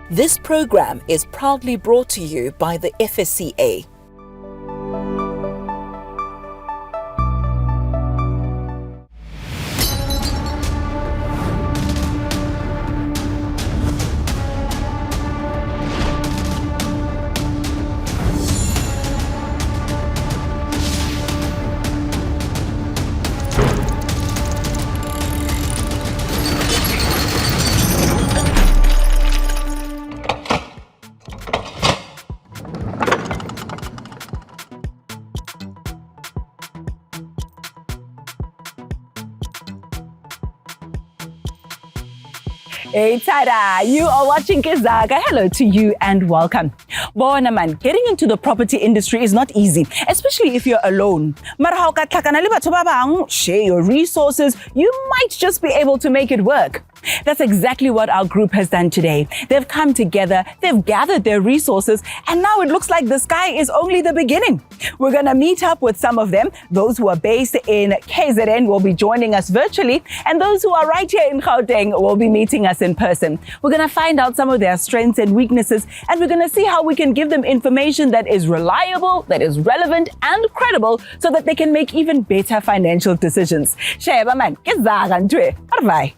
This program is proudly brought to you by the FSCA. Hey, tada! You are watching Zaka. Hello to you and welcome. Bona man, getting into the property industry is not easy, especially if you're alone. Share your resources, you might just be able to make it work. That's exactly what our group has done today. They've come together, they've gathered their resources, and now it looks like the sky is only the beginning. We're gonna meet up with some of them. Those who are based in KZN will be joining us virtually, and those who are right here in Gauteng will be meeting us in person. We're gonna find out some of their strengths and weaknesses, and we're gonna see how we can give them information that is reliable, that is relevant and credible, so that they can make even better financial decisions. Sheba man, bye.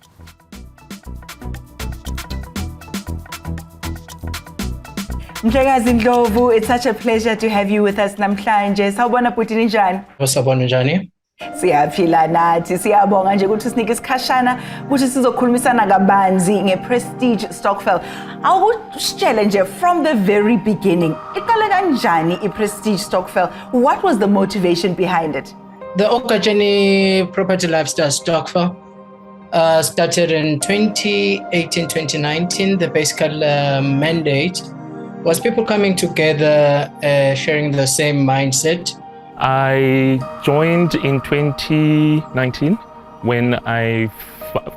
Mjakazi Ndlovu, it's such a pleasure to have you with us namhlanje. Sawubona bhuti ninjani? Sawubona njani? Siyaphila nathi, siyabonga nje ukuthi usinike isikhashana ukuthi sizokhulumisana kabanzi ngePrestige Stokvel. Awusitshele nje from the very beginning. Iqale kanjani iPrestige Stokvel? What was the motivation behind it? The Okajeni Property Lifestyle Stokvel started in 2018-2019. The basic mandate was people coming together, sharing the same mindset. I joined in 2019 when I've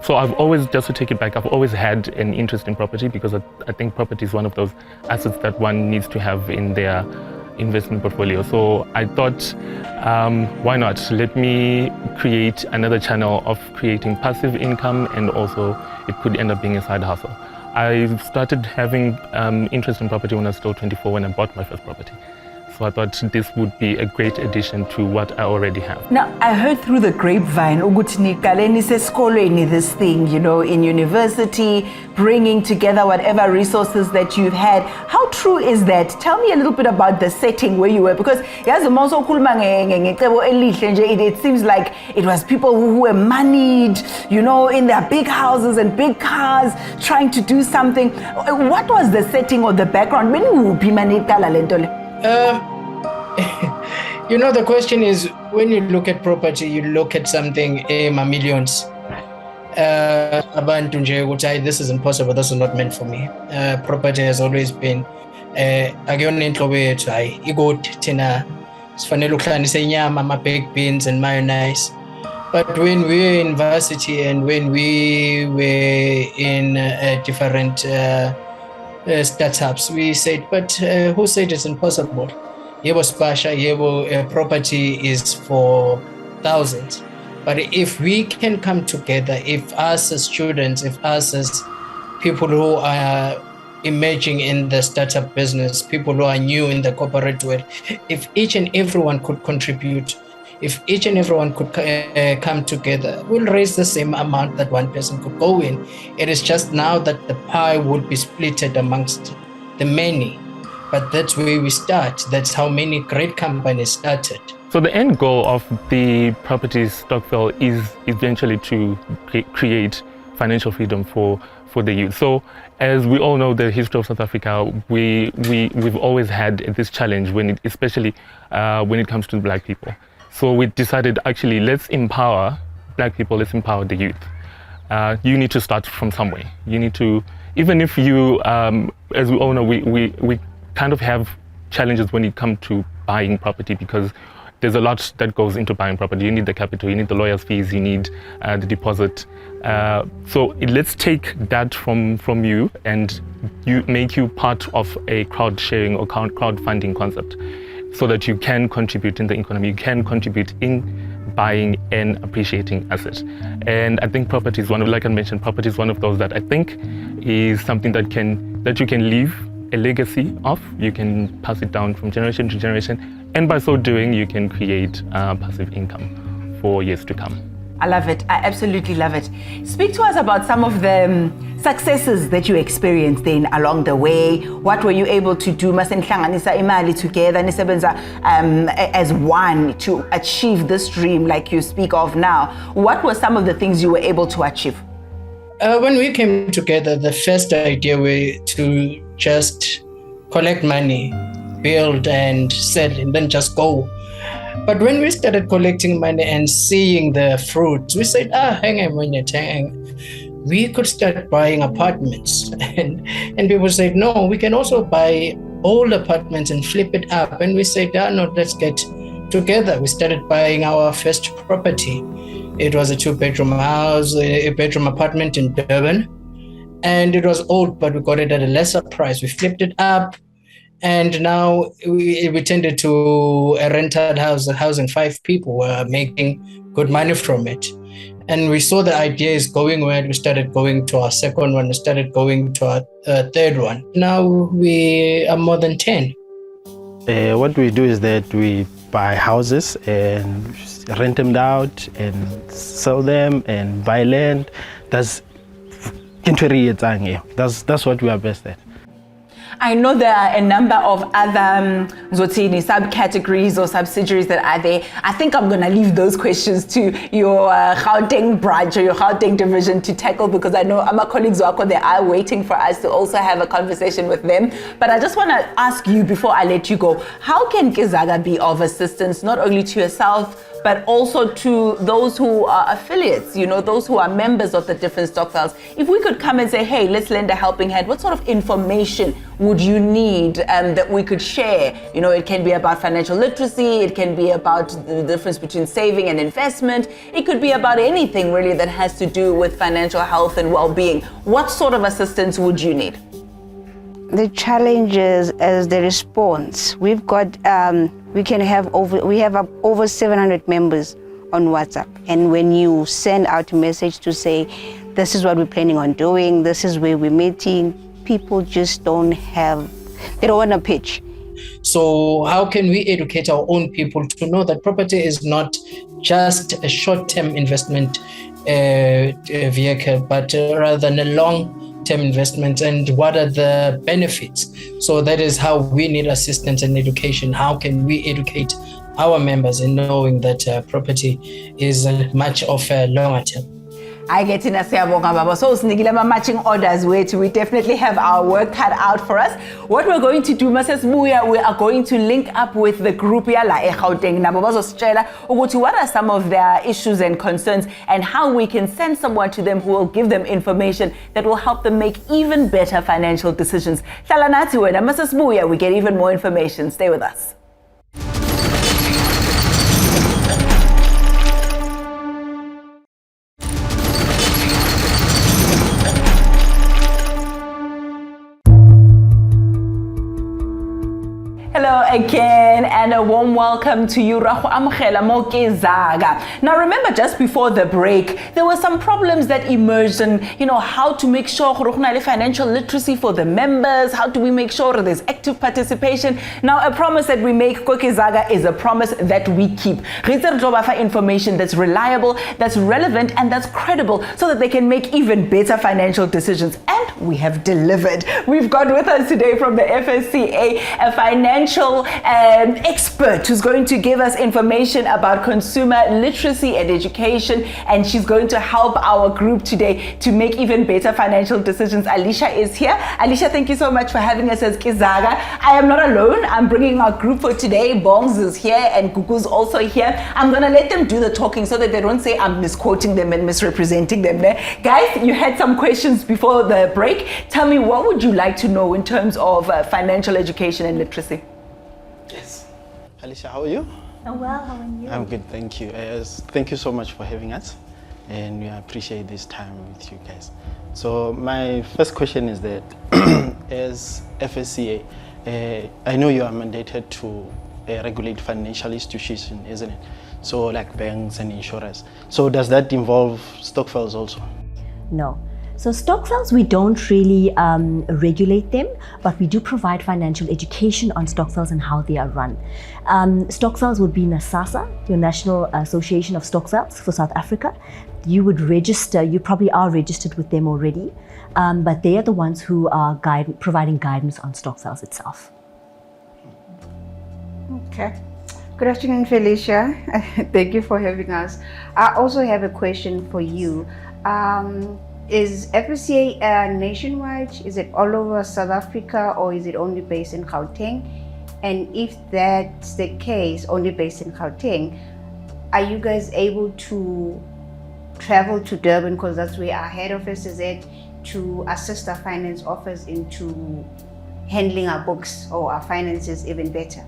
always, just to take it back, I've always had an interest in property because I think property is one of those assets that one needs to have in their investment portfolio. So I thought, why not? Let me create another channel of creating passive income, and also it could end up being a side hustle. I started having interest in property when I was still 24 when I bought my first property. So I thought this would be a great addition to what I already have. Now, I heard through the grapevine, this thing, you know, in university, bringing together whatever resources that you've had. How true is that? Tell me a little bit about the setting where you were, because it seems like it was people who were moneyed, you know, in their big houses and big cars, trying to do something. What was the setting or the background? You know, the question is, when you look at property, you look at something millions. This is impossible, this is not meant for me. Property has always been baked beans and mayonnaise. But when we were in university and when we were in different startups, we said, but who said it's impossible? Property is for thousands. But if we can come together, if us as students, if us as people who are emerging in the startup business, people who are new in the corporate world, if each and everyone could contribute, if each and everyone could come together, we'll raise the same amount that one person could go in. It is just now that the pie would be splitted amongst the many. But that's where we start. That's how many great companies started. So the end goal of the property Stokvel is eventually to create financial freedom for the youth. So as we all know, the history of South Africa, we've always had this challenge, especially when it comes to Black people. So we decided, actually, let's empower Black people, let's empower the youth. You need to start from somewhere. You need to, even if you, as we all know, we kind of have challenges when it comes to buying property, because there's a lot that goes into buying property. You need the capital, you need the lawyer's fees, you need the deposit. So let's take that from you and make you part of a crowd sharing or crowdfunding concept, so that you can contribute in the economy, you can contribute in buying and appreciating assets. And I think property is one of, like I mentioned, property is one of those that I think is something that can that you can leave a legacy of. You can pass it down from generation to generation, and by so doing, you can create passive income for years to come. I love it. I absolutely love it. Speak to us about some of the successes that you experienced then along the way. What were you able to do? Masenhlanganisa imali together, nisebenza as one to achieve this dream like you speak of now. What were some of the things you were able to achieve? When we came together, the first idea was to just collect money, build and sell, and then just go. But when we started collecting money and seeing the fruits, we said, hang on, we could start buying apartments. And people said, no, we can also buy old apartments and flip it up. And we said, no, let's get together. We started buying our first property. It was a 2-bedroom house, a bedroom apartment in Durban. And it was old, but we got it at a lesser price. We flipped it up. And now we tended to a rented house, housing 5 people, were making good money from it. And we saw the idea is going well. We started going to our second one. We started going to our third one. Now we are more than 10. What we do is that we buy houses and rent them out and sell them and buy land. That's what we are best at. I know there are a number of other subcategories or subsidiaries that are there. I think I'm going to leave those questions to your Gauteng branch or your Gauteng division to tackle, because I know my colleagues they are waiting for us to also have a conversation with them. But I just want to ask you before I let you go, how can Zaka be of assistance not only to yourself, but also to those who are affiliates, those who are members of the different stokvels? If we could come and say, hey, let's lend a helping hand, what sort of information would you need that we could share? It can be about financial literacy, it can be about the difference between saving and investment, it could be about anything really that has to do with financial health and well-being. What sort of assistance would you need? The challenges as the response. We've got we have over 700 members on WhatsApp, and when you send out a message to say this is what we're planning on doing, this is where we're meeting, people just they don't want to pitch. So how can we educate our own people to know that property is not just a short-term investment vehicle, but rather than a long-term investment, and what are the benefits? So that is how we need assistance and education. How can we educate our members in knowing that property is much of a longer term? I get in a baba. So matching orders wait. We definitely have our work cut out for us. What we're going to do, Mrs. Muya, we are going to link up with the group what are some of their issues and concerns, and how we can send someone to them who will give them information that will help them make even better financial decisions. Mrs. Muya, we get even more information. Stay with us. Hello again, and a warm welcome to you, Zaka. Now remember, just before the break, there were some problems that emerged, and how to make sure financial literacy for the members, how do we make sure there's active participation. Now a promise that we make, Zaka, is a promise that we keep. Information that's reliable, that's relevant, and that's credible, so that they can make even better financial decisions. And we have delivered. We've got with us today from the FSCA a financial expert who's going to give us information about consumer literacy and education, and she's going to help our group today to make even better financial decisions. Alicia is here. Alicia, thank you so much for having us as Zaka. I am not alone. I'm bringing our group for today. Bongs is here and Gugu's also here. I'm going to let them do the talking so that they don't say I'm misquoting them and misrepresenting them. Guys, you had some questions before the break. Tell me, what would you like to know in terms of financial education and literacy? Yes. Alicia, how are you? I'm well, how are you? I'm good, thank you. Thank you so much for having us, and we appreciate this time with you guys. So my first question is that as FSCA, I know you are mandated to regulate financial institutions, isn't it? So like banks and insurers. So does that involve stokvels also? No. So stokvels, we don't really regulate them, but we do provide financial education on stokvels and how they are run. Stokvels would be NASASA, your National Association of Stokvels for South Africa. You would register, you probably are registered with them already, but they are the ones who are providing guidance on stokvels itself. Okay. Good afternoon, Felicia. Thank you for having us. I also have a question for you. Is FSCA nationwide? Is it all over South Africa, or is it only based in Gauteng? And if that's the case, only based in Gauteng, are you guys able to travel to Durban, because that's where our head office is at, to assist our finance office into handling our books or our finances even better?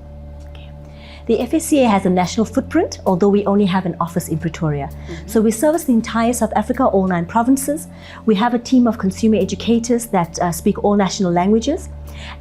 The FSCA has a national footprint, although we only have an office in Pretoria. So we service the entire South Africa, all 9 provinces. We have a team of consumer educators that speak all national languages,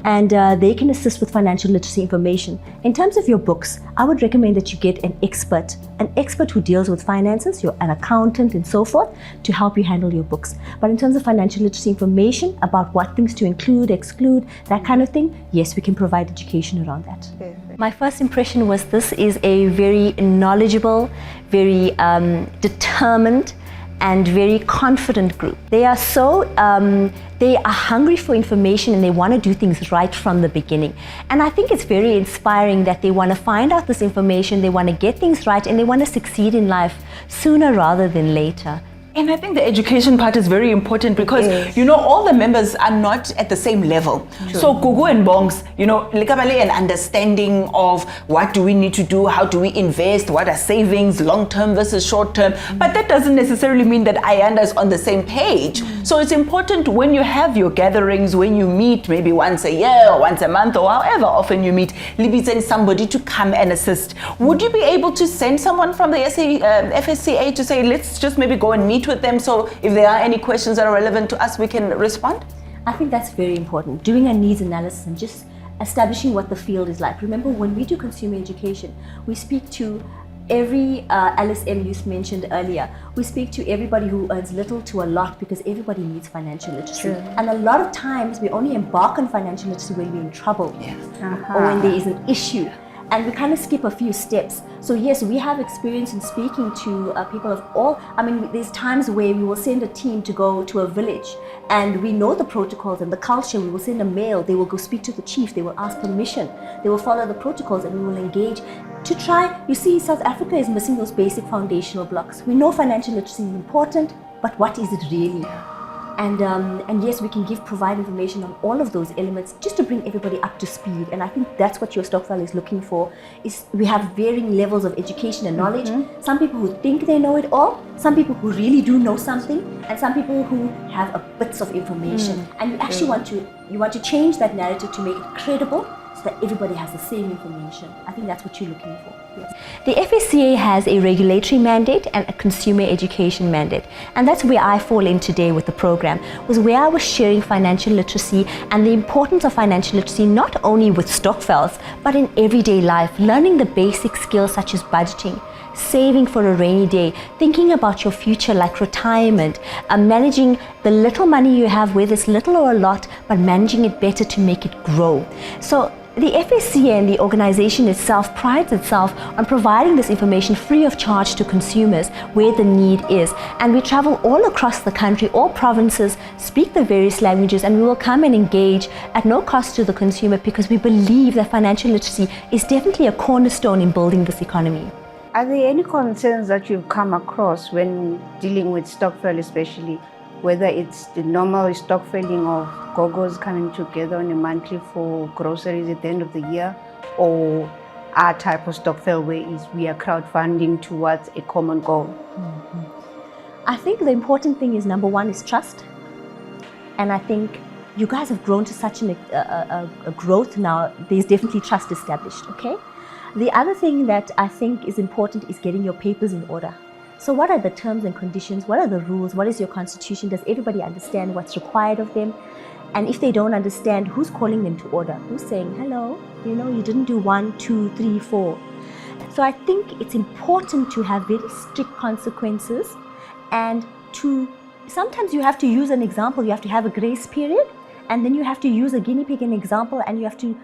and they can assist with financial literacy information. In terms of your books, I would recommend that you get an expert who deals with finances, an accountant and so forth, to help you handle your books. But in terms of financial literacy information about what things to include, exclude, that kind of thing, yes, we can provide education around that. Perfect. My first impression was this is a very knowledgeable, very determined, and very confident group. They are they are hungry for information, and they want to do things right from the beginning. And I think it's very inspiring that they want to find out this information, they want to get things right, and they want to succeed in life sooner rather than later. And I think the education part is very important because, Yes. all the members are not at the same level. So Gugu and Bongs, likabale an understanding of what do we need to do, how do we invest, what are savings, long-term versus short-term. But that doesn't necessarily mean that Ayanda's on the same page. So it's important when you have your gatherings, when you meet maybe once a year or once a month or however often you meet, send somebody to come and assist. Would you be able to send someone from the FSCA to say, let's just maybe go and meet with them, so if there are any questions that are relevant to us, we can respond? I think that's very important. Doing a needs analysis and just establishing what the field is like. Remember, when we do consumer education, we speak to every LSM you mentioned earlier. We speak to everybody who earns little to a lot, because everybody needs financial literacy. And a lot of times we only embark on financial literacy when we're in trouble or when there is an issue. And we kind of skip a few steps. So yes, we have experience in speaking to people of all, there's times where we will send a team to go to a village, and we know the protocols and the culture. We will send a mail, they will go speak to the chief, they will ask permission, they will follow the protocols, and we will engage to try. You see, South Africa is missing those basic foundational blocks. We know financial literacy is important, but what is it really? And yes, we can provide information on all of those elements just to bring everybody up to speed. And I think that's what your stokvel is looking for. Is we have varying levels of education and knowledge. Some people who think they know it all, some people who really do know something, and some people who have bits of information. And you actually want to change that narrative to make it credible, so that everybody has the same information. I think that's what you're looking for. Yes. The FSCA has a regulatory mandate and a consumer education mandate, and that's where I fall in today with the program, was where I was sharing financial literacy and the importance of financial literacy not only with stokvels but in everyday life, learning the basic skills such as budgeting, saving for a rainy day, thinking about your future like retirement, managing the little money you have, whether it's little or a lot, but managing it better to make it grow. So the FSCA and the organization itself prides itself on providing this information free of charge to consumers where the need is. And we travel all across the country, all provinces, speak the various languages, and we will come and engage at no cost to the consumer, because we believe that financial literacy is definitely a cornerstone in building this economy. Are there any concerns that you've come across when dealing with stokvel, especially whether it's the normal stokveling of gogos coming together on a monthly for groceries at the end of the year, or our type of stokvel where we are crowdfunding towards a common goal? I think the important thing is, number one, is trust. And I think you guys have grown to such a growth now, there's definitely trust established, okay? The other thing that I think is important is getting your papers in order. So what are the terms and conditions? What are the rules? What is your constitution? Does everybody understand what's required of them? And if they don't understand, who's calling them to order? Who's saying, hello, you didn't do 1, 2, 3, 4. So I think it's important to have very strict consequences and to sometimes you have to use an example. You have to have a grace period, and then you have to use a guinea pig an example, and you have to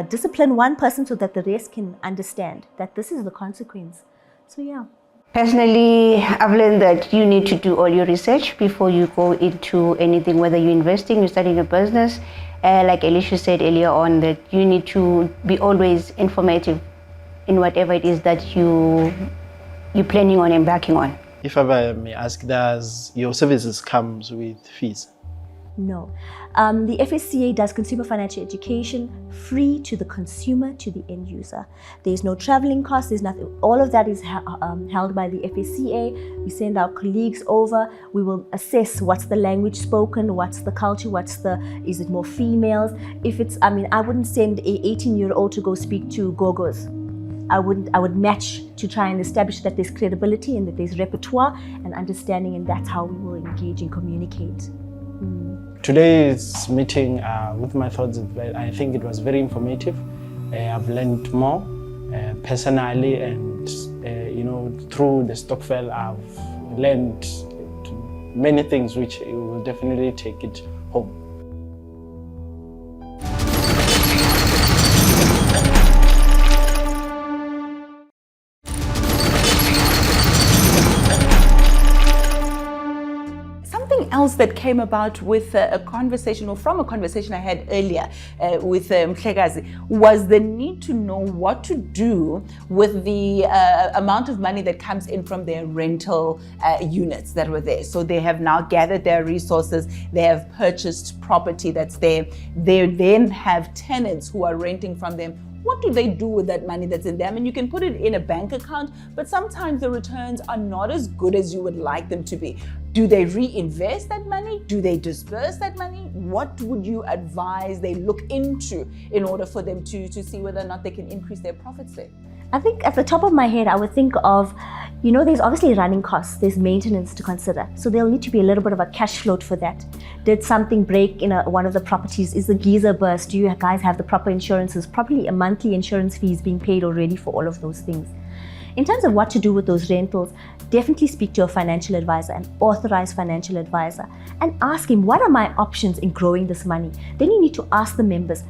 discipline one person so that the rest can understand that this is the consequence. So yeah. Personally, I've learned that you need to do all your research before you go into anything, whether you're investing, you're starting a business. Like Alicia said earlier on, that you need to be always informative in whatever it is that you're planning on embarking on. If I may ask, does your services comes with fees? No. The FSCA does consumer financial education free to the consumer, to the end user. There's no traveling costs, there's nothing. All of that is held by the FSCA. We send our colleagues over. We will assess what's the language spoken, what's the culture, is it more females? If it's, I wouldn't send a 18-year-old to go speak to Gogos. I would match to try and establish that there's credibility and that there's repertoire and understanding, and that's how we will engage and communicate. Today's meeting with my thoughts, I think it was very informative. I've learned more personally, and through the Stokvel, I've learned many things which will definitely take it home. Else that came about with a conversation, or from a conversation I had earlier with Mhlegazi, was the need to know what to do with the amount of money that comes in from their rental units that were there. So they have now gathered their resources, they have purchased property that's there, they then have tenants who are renting from them. What do they do with that money that's in them? And you can put it in a bank account, but sometimes the returns are not as good as you would like them to be. Do they reinvest that money? Do they disperse that money? What would you advise they look into in order for them to see whether or not they can increase their profits there? I think at the top of my head, I would think of, there's obviously running costs, there's maintenance to consider. So there'll need to be a little bit of a cash float for that. Did something break in one of the properties? Is the geyser burst? Do you guys have the proper insurances? Probably a monthly insurance fee is being paid already for all of those things. In terms of what to do with those rentals, definitely speak to a financial advisor, an authorized financial advisor, and ask him, what are my options in growing this money? Then you need to ask the members,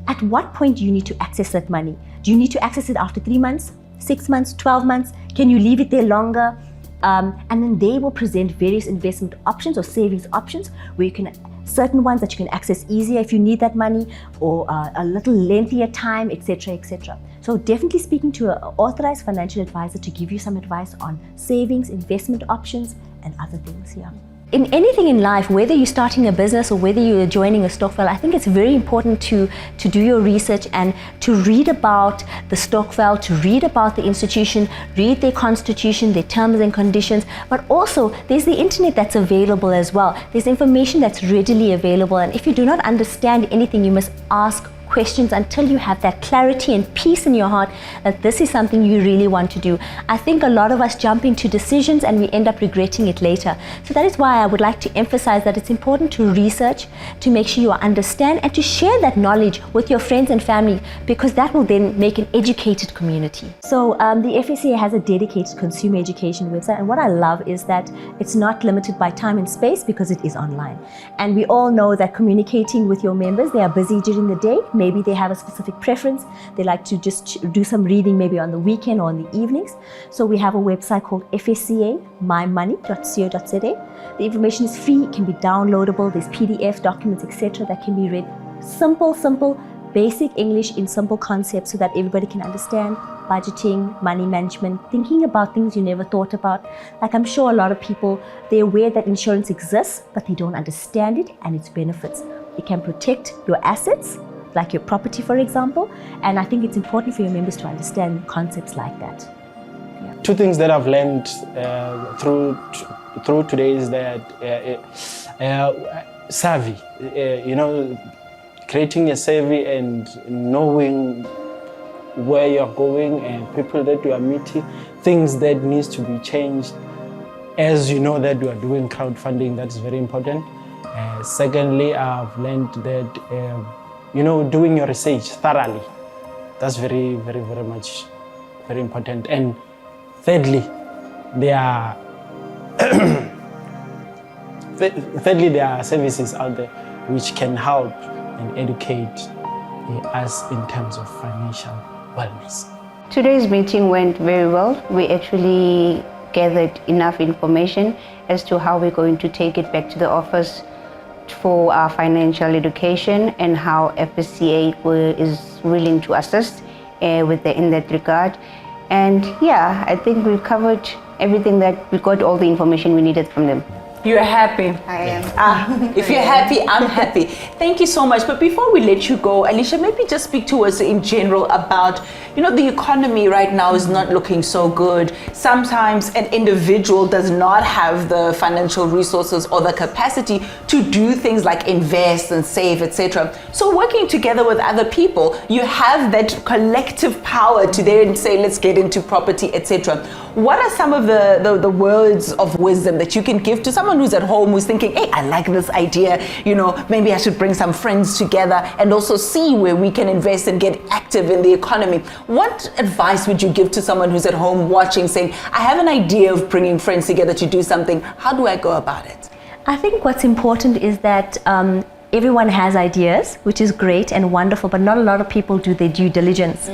at what point do you need to access that money? Do you need to access it after 3 months, 6 months, 12 months? Can you leave it there longer? And then they will present various investment options or savings options where you can, certain ones that you can access easier if you need that money, or a little lengthier time, etc., etc. So definitely speaking to an authorized financial advisor to give you some advice on savings, investment options, and other things. Yeah. In anything in life, whether you're starting a business or whether you're joining a stokvel, I think it's very important to do your research and to read about the stokvel, to read about the institution, read their constitution, their terms and conditions, but also there's the internet that's available as well. There's information that's readily available, and if you do not understand anything, you must ask questions until you have that clarity and peace in your heart that this is something you really want to do. I think a lot of us jump into decisions and we end up regretting it later. So that is why I would like to emphasize that it's important to research, to make sure you understand, and to share that knowledge with your friends and family, because that will then make an educated community. So the FSCA has a dedicated consumer education website, and what I love is that it's not limited by time and space because it is online. And we all know that communicating with your members, they are busy during the day. Maybe they have a specific preference. They like to just do some reading maybe on the weekend or in the evenings. So we have a website called fscamymoney.co.za. The information is free, it can be downloadable. There's PDF documents, etc. that can be read. Simple, basic English in simple concepts so that everybody can understand budgeting, money management, thinking about things you never thought about. Like, I'm sure a lot of people, they're aware that insurance exists, but they don't understand it and its benefits. It can protect your assets, like your property, for example, and I think it's important for your members to understand concepts like that. Yeah. Two things that I've learned through today is that savvy, creating a savvy and knowing where you're going and people that you are meeting, things that needs to be changed as you know that you are doing crowdfunding. That's very important. Secondly, I've learned that doing your research thoroughly, that's very, very, very much very important. And thirdly, there are thirdly, there are services out there which can help and educate us in terms of financial wellness. Today's meeting went very well. We actually gathered enough information as to how we're going to take it back to the office for our financial education and how FSCA is willing to assist in that regard. And yeah, I think we've covered everything, that we got all the information we needed from them. You're happy. I am. If you're happy, I'm happy. Thank you so much. But before we let you go, Alicia, maybe just speak to us in general about, the economy right now is not looking so good. Sometimes an individual does not have the financial resources or the capacity to do things like invest and save, etc. So working together with other people, you have that collective power to then say, let's get into property, etc. What are some of the words of wisdom that you can give to someone who's at home, who's thinking, hey, I like this idea, maybe I should bring some friends together and also see where we can invest and get active in the economy? What advice would you give to someone who's at home watching, saying, I have an idea of bringing friends together to do something. How do I go about it? I think what's important is that everyone has ideas, which is great and wonderful, but not a lot of people do their due diligence.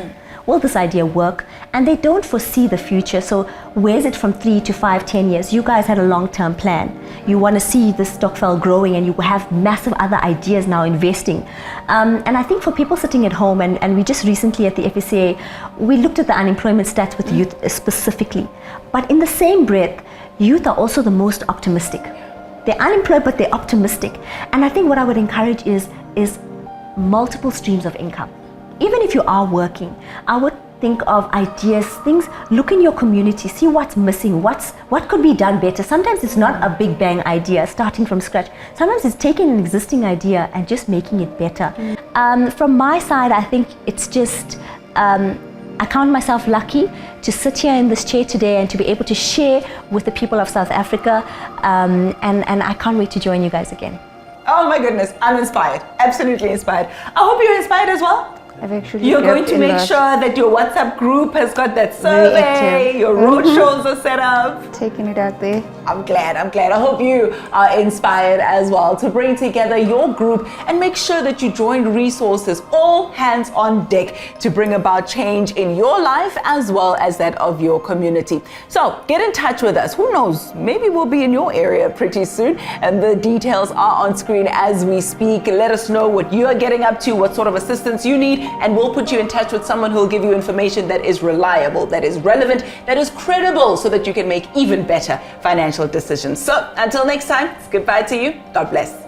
Will this idea work? And they don't foresee the future. So where's it from 3 to 5, 10 years? You guys had a long-term plan. You want to see the stokvel growing, and you have massive other ideas now investing. And I think for people sitting at home, and we just recently at the FSCA, we looked at the unemployment stats with youth specifically. But in the same breath, youth are also the most optimistic. They're unemployed, but they're optimistic. And I think what I would encourage is multiple streams of income. Even if you are working, I would think of ideas, things, look in your community, see what's missing, what could be done better. Sometimes it's not a big bang idea, starting from scratch. Sometimes it's taking an existing idea and just making it better. From my side, I think it's just, I count myself lucky to sit here in this chair today and to be able to share with the people of South Africa, and I can't wait to join you guys again. Oh my goodness, I'm inspired, absolutely inspired. I hope you're inspired as well. You're going to make sure that your WhatsApp group has got that survey, your roadshows are set up. Taking it out there. I'm glad. I hope you are inspired as well to bring together your group and make sure that you join resources, all hands on deck, to bring about change in your life as well as that of your community. So get in touch with us. Who knows, maybe we'll be in your area pretty soon, and the details are on screen as we speak. Let us know what you're getting up to, what sort of assistance you need, and we'll put you in touch with someone who'll give you information that is reliable, that is relevant, that is credible, so that you can make even better financial decisions. So until next time, it's goodbye to you. God bless.